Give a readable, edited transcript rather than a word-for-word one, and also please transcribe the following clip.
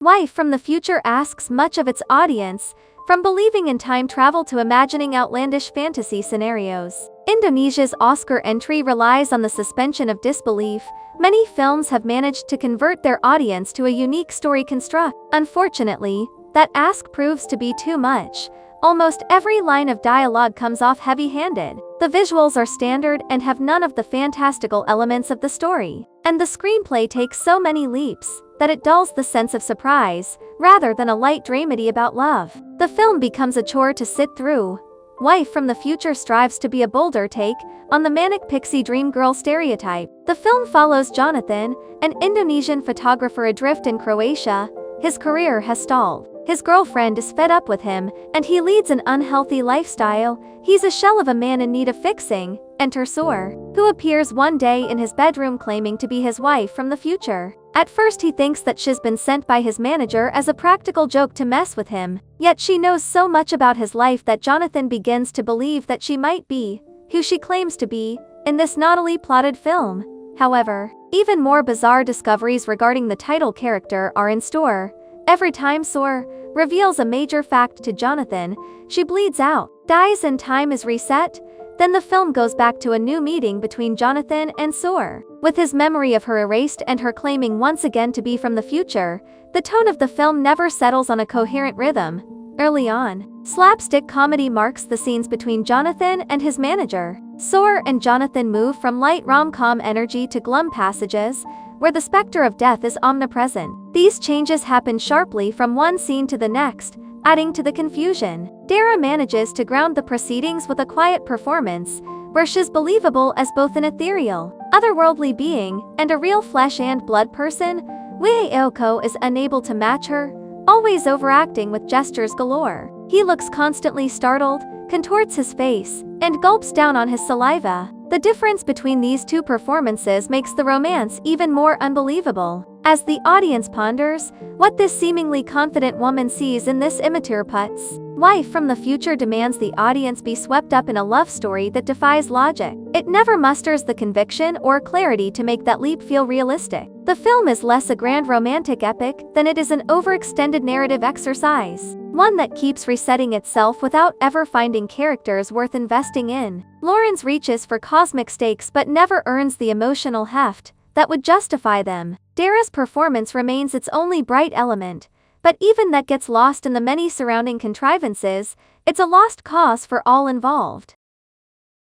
Wife from the Future asks much of its audience, from believing in time travel to imagining outlandish fantasy scenarios. Indonesia's Oscar entry relies on the suspension of disbelief. Many films have managed to convert their audience to a unique story construct. Unfortunately, that ask proves to be too much. Almost every line of dialogue comes off heavy-handed. The visuals are standard and have none of the fantastical elements of the story. And the screenplay takes so many leaps that it dulls the sense of surprise, rather than a light dramedy about love. The film becomes a chore to sit through. Wife from the Future strives to be a bolder take on the manic pixie dream girl stereotype. The film follows Jonathan, an Indonesian photographer adrift in Croatia. His career has stalled. His girlfriend is fed up with him, and he leads an unhealthy lifestyle. He's a shell of a man in need of fixing. Enter Soar, who appears one day in his bedroom claiming to be his wife from the future. At first he thinks that she's been sent by his manager as a practical joke to mess with him, yet she knows so much about his life that Jonathan begins to believe that she might be who she claims to be in this naughtily plotted film. However, even more bizarre discoveries regarding the title character are in store. Every time Soar reveals a major fact to Jonathan, she bleeds out, dies, and time is reset. Then the film goes back to a new meeting between Jonathan and Soar. With his memory of her erased and her claiming once again to be from the future, the tone of the film never settles on a coherent rhythm. Early on, slapstick comedy marks the scenes between Jonathan and his manager. Soar and Jonathan move from light rom-com energy to glum passages, where the specter of death is omnipresent. These changes happen sharply from one scene to the next, adding to the confusion. Dara manages to ground the proceedings with a quiet performance, where she's believable as both an ethereal, otherworldly being and a real flesh and blood person. Wei Eoko is unable to match her, always overacting with gestures galore. He looks constantly startled, contorts his face, and gulps down on his saliva. The difference between these two performances makes the romance even more unbelievable. As the audience ponders what this seemingly confident woman sees in this immature putz, Wife from the Future demands the audience be swept up in a love story that defies logic. It never musters the conviction or clarity to make that leap feel realistic. The film is less a grand romantic epic than it is an overextended narrative exercise, one that keeps resetting itself without ever finding characters worth investing in. Lawrence reaches for cosmic stakes but never earns the emotional heft that would justify them. Dara's performance remains its only bright element, but even that gets lost in the many surrounding contrivances. It's a lost cause for all involved.